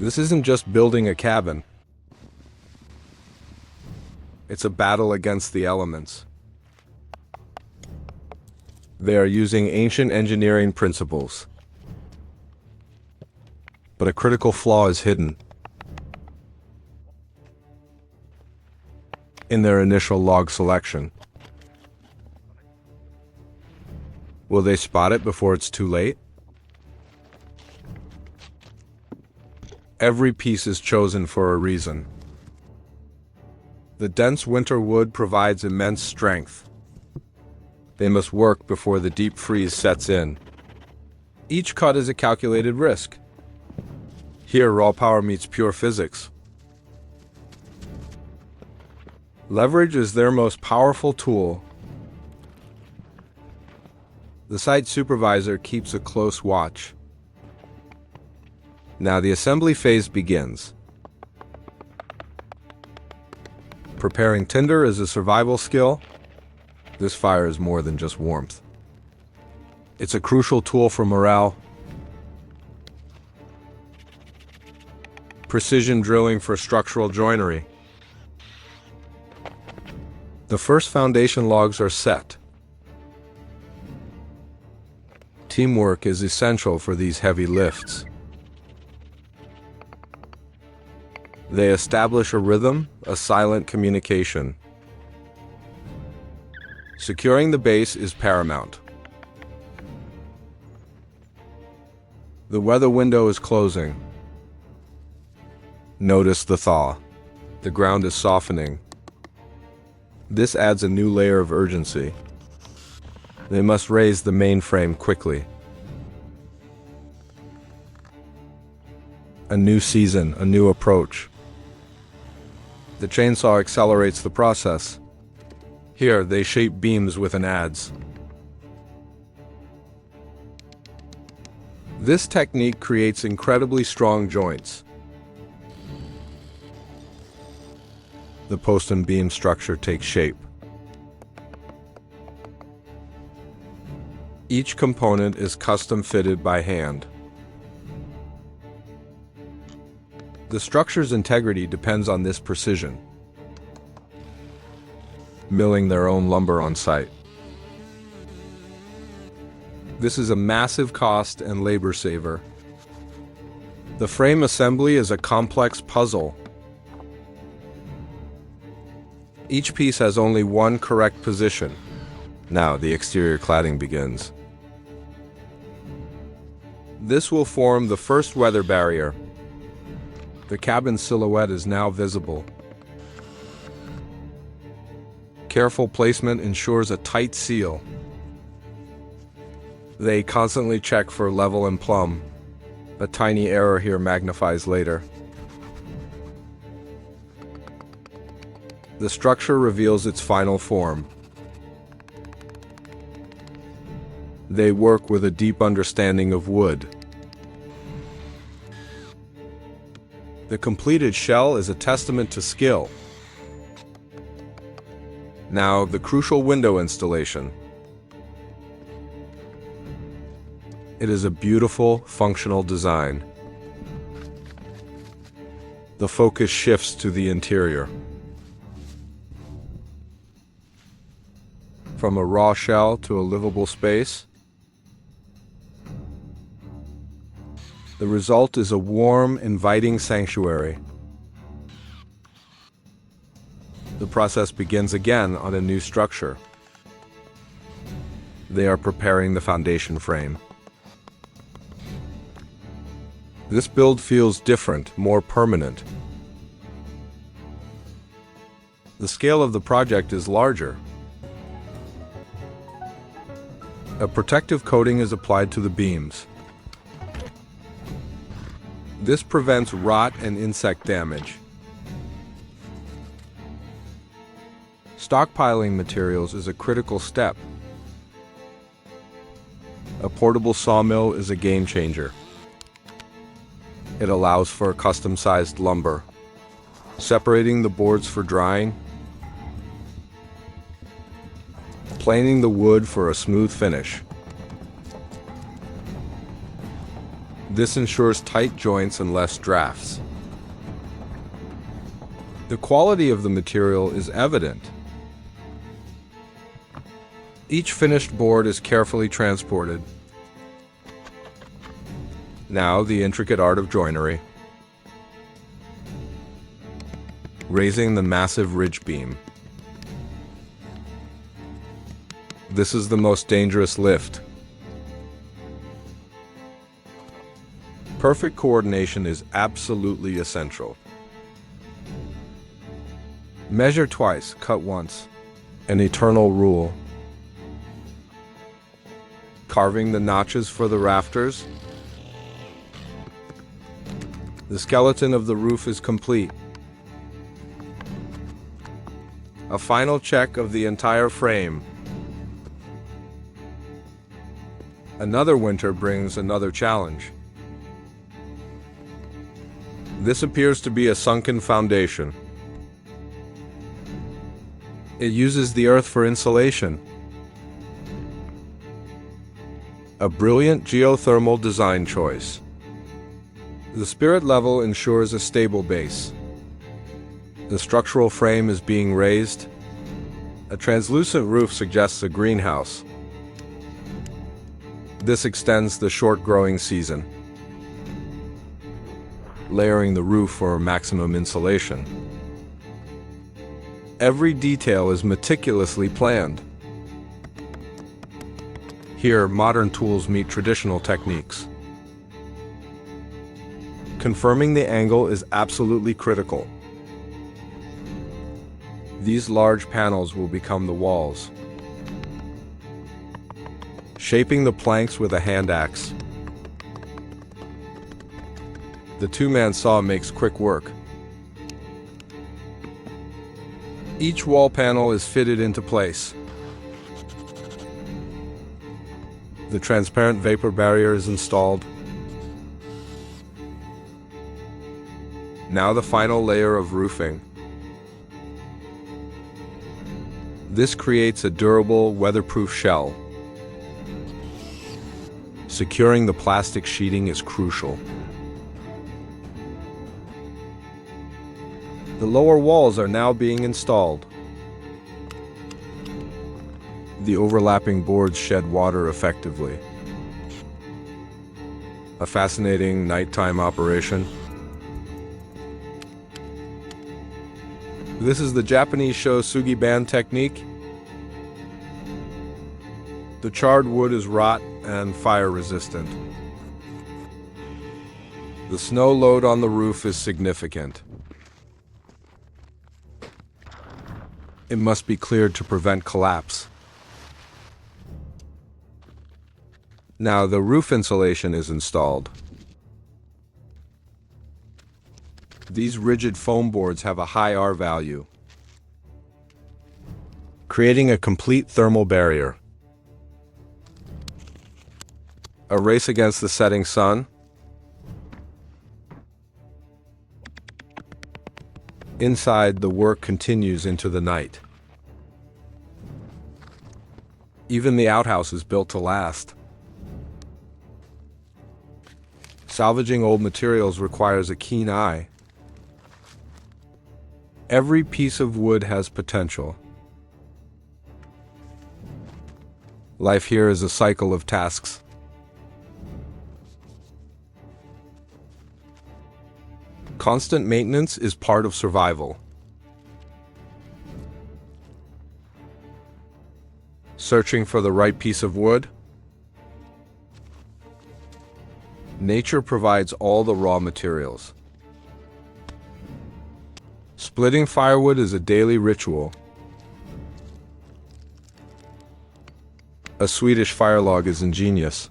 This isn't just building a cabin. It's a battle against the elements. They are using ancient engineering principles. But a critical flaw is hidden. In their initial log selection. Will they spot it before it's too late? Every piece is chosen for a reason. The dense winter wood provides immense strength. They must work before the deep freeze sets in. Each cut is a calculated risk. Here, raw power meets pure physics. Leverage is their most powerful tool. The site supervisor keeps a close watch. Now the assembly phase begins. Preparing tinder is a survival skill. This fire is more than just warmth. It's a crucial tool for morale. Precision drilling for structural joinery. The first foundation logs are set. Teamwork is essential for these heavy lifts. They establish a rhythm, a silent communication. Securing the base is paramount. The weather window is closing. Notice the thaw. The ground is softening. This adds a new layer of urgency. They must raise the mainframe quickly. A new season, a new approach. The chainsaw accelerates the process. Here, they shape beams with an adze. This technique creates incredibly strong joints. The post and beam structure takes shape. Each component is custom fitted by hand. The structure's integrity depends on this precision. Milling their own lumber on site. This is a massive cost and labor saver. The frame assembly is a complex puzzle. Each piece has only one correct position. Now the exterior cladding begins. This will form the first weather barrier. The cabin silhouette is now visible. Careful placement ensures a tight seal. They constantly check for level and plumb. A tiny error here magnifies later. The structure reveals its final form. They work with a deep understanding of wood. The completed shell is a testament to skill. Now, the crucial window installation. It is a beautiful, functional design. The focus shifts to the interior. From a raw shell to a livable space, the result is a warm, inviting sanctuary. The process begins again on a new structure. They are preparing the foundation frame. This build feels different, more permanent. The scale of the project is larger. A protective coating is applied to the beams. This prevents rot and insect damage. Stockpiling materials is a critical step. A portable sawmill is a game changer. It allows for custom-sized lumber, separating the boards for drying, planing the wood for a smooth finish. This ensures tight joints and less drafts. The quality of the material is evident. Each finished board is carefully transported. Now the intricate art of joinery. Raising the massive ridge beam. This is the most dangerous lift. Perfect coordination is absolutely essential. Measure twice, cut once. An eternal rule. Carving the notches for the rafters. The skeleton of the roof is complete. A final check of the entire frame. Another winter brings another challenge. This appears to be a sunken foundation. It uses the earth for insulation. A brilliant geothermal design choice. The spirit level ensures a stable base. The structural frame is being raised. A translucent roof suggests a greenhouse. This extends the short growing season. Layering the roof for maximum insulation. Every detail is meticulously planned. Here, modern tools meet traditional techniques. Confirming the angle is absolutely critical. These large panels will become the walls. Shaping the planks with a hand axe. The two-man saw makes quick work. Each wall panel is fitted into place. The transparent vapor barrier is installed. Now the final layer of roofing. This creates a durable, weatherproof shell. Securing the plastic sheeting is crucial. The lower walls are now being installed. The overlapping boards shed water effectively. A fascinating nighttime operation. This is the Japanese shosugi band technique. The charred wood is rot and fire resistant. The snow load on the roof is significant. It must be cleared to prevent collapse. Now the roof insulation is installed. These rigid foam boards have a high R value, creating a complete thermal barrier. A race against the setting sun. Inside, the work continues into the night. Even the outhouse is built to last. Salvaging old materials requires a keen eye. Every piece of wood has potential. Life here is a cycle of tasks. Constant maintenance is part of survival. Searching for the right piece of wood? Nature provides all the raw materials. Splitting firewood is a daily ritual. A Swedish fire log is ingenious.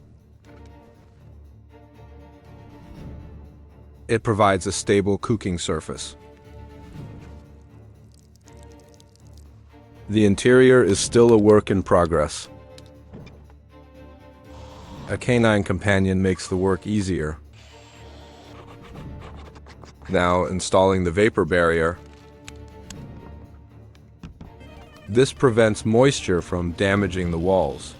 It provides a stable cooking surface. The interior is still a work in progress. A canine companion makes the work easier. Now installing the vapor barrier. This prevents moisture from damaging the walls.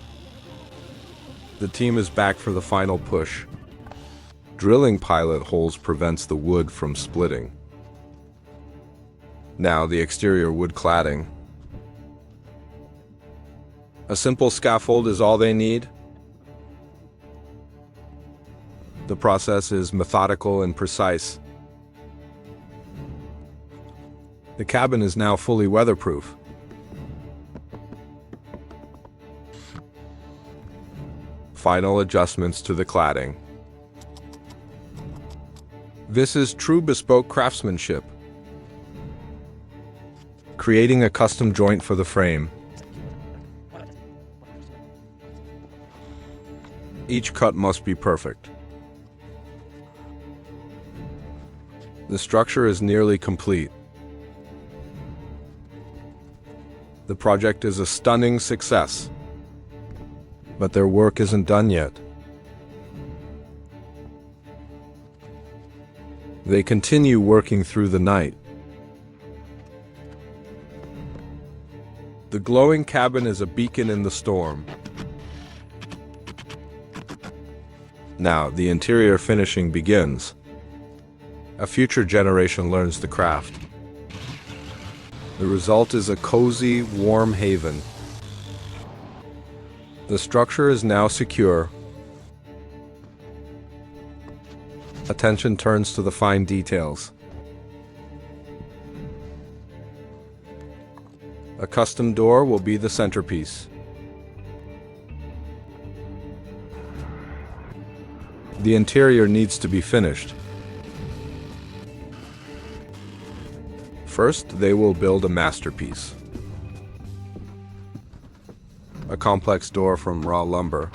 The team is back for the final push. Drilling pilot holes prevents the wood from splitting. Now the exterior wood cladding. A simple scaffold is all they need. The process is methodical and precise. The cabin is now fully weatherproof. Final adjustments to the cladding. This is true bespoke craftsmanship. Creating a custom joint for the frame. Each cut must be perfect. The structure is nearly complete. The project is a stunning success. But their work isn't done yet. They continue working through the night. The glowing cabin is a beacon in the storm. Now, the interior finishing begins. A future generation learns the craft. The result is a cozy, warm haven. The structure is now secure. Attention turns to the fine details. A custom door will be the centerpiece. The interior needs to be finished. First, they will build a masterpiece. A complex door from raw lumber.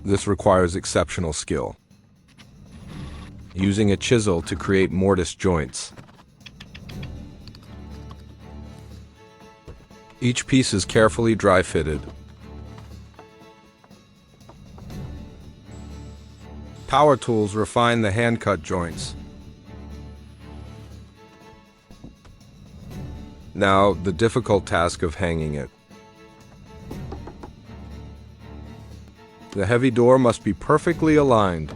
This requires exceptional skill. Using a chisel to create mortise joints. Each piece is carefully dry-fitted. Power tools refine the hand-cut joints. Now, the difficult task of hanging it. The heavy door must be perfectly aligned.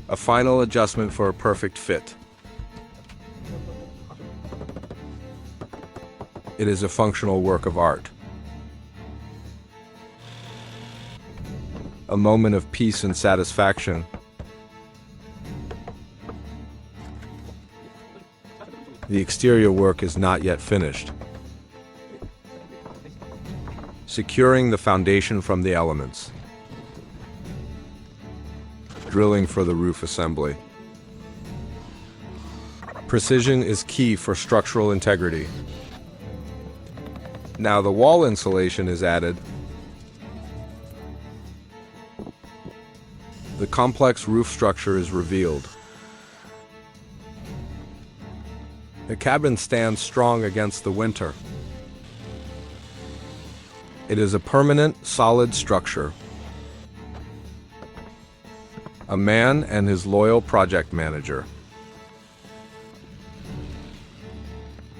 A final adjustment for a perfect fit. It is a functional work of art. A moment of peace and satisfaction. The exterior work is not yet finished. Securing the foundation from the elements. Drilling for the roof assembly. Precision is key for structural integrity. Now the wall insulation is added. The complex roof structure is revealed. The cabin stands strong against the winter. It is a permanent, solid structure. A man and his loyal project manager.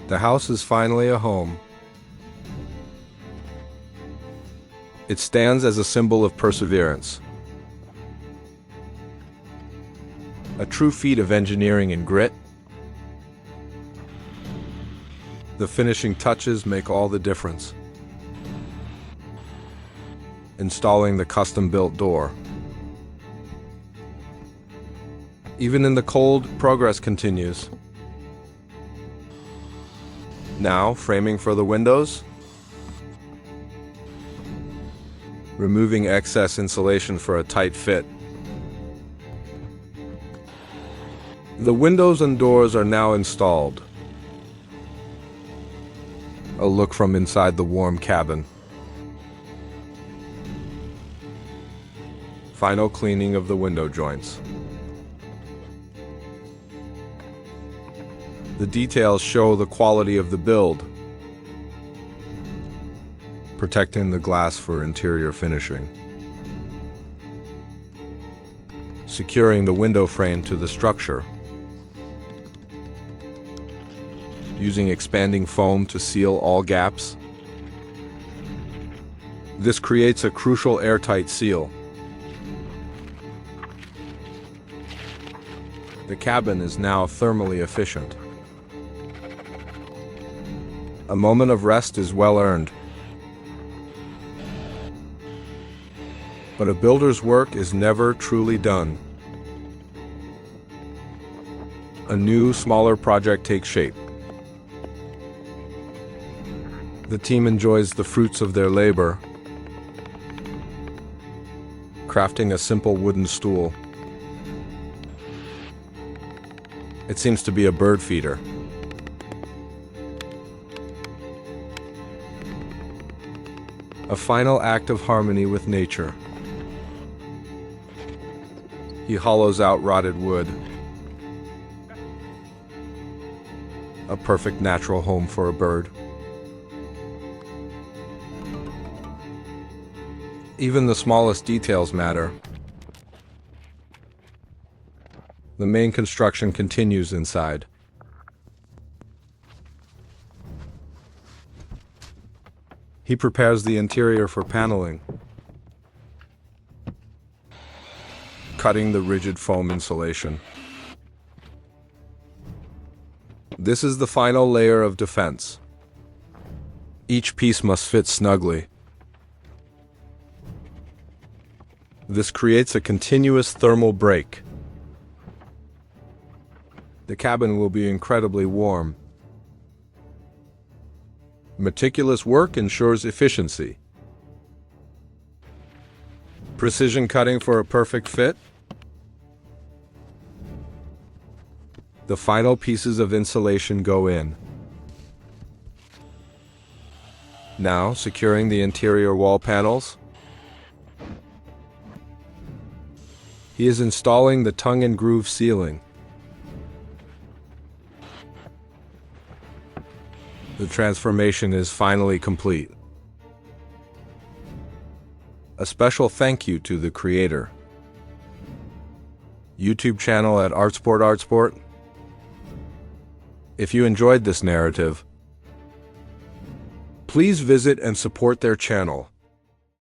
The house is finally a home. It stands as a symbol of perseverance. A true feat of engineering and grit. The finishing touches make all the difference. Installing the custom-built door. Even in the cold, progress continues. Now, framing for the windows. Removing excess insulation for a tight fit. The windows and doors are now installed. A look from inside the warm cabin. Final cleaning of the window joints. The details show the quality of the build, protecting the glass for interior finishing. Securing the window frame to the structure. Using expanding foam to seal all gaps. This creates a crucial airtight seal. The cabin is now thermally efficient. A moment of rest is well earned. But a builder's work is never truly done. A new, smaller project takes shape. The team enjoys the fruits of their labor, crafting a simple wooden stool. It seems to be a bird feeder. A final act of harmony with nature. He hollows out rotted wood. A perfect natural home for a bird. Even the smallest details matter. The main construction continues inside. He prepares the interior for paneling, cutting the rigid foam insulation. This is the final layer of defense. Each piece must fit snugly. This creates a continuous thermal break. The cabin will be incredibly warm. Meticulous work ensures efficiency. Precision cutting for a perfect fit. The final pieces of insulation go in. Now, securing the interior wall panels. He is installing the tongue and groove ceiling. The transformation is finally complete. A special thank you to the creator. YouTube channel at Artsport. If you enjoyed this narrative, please visit and support their channel.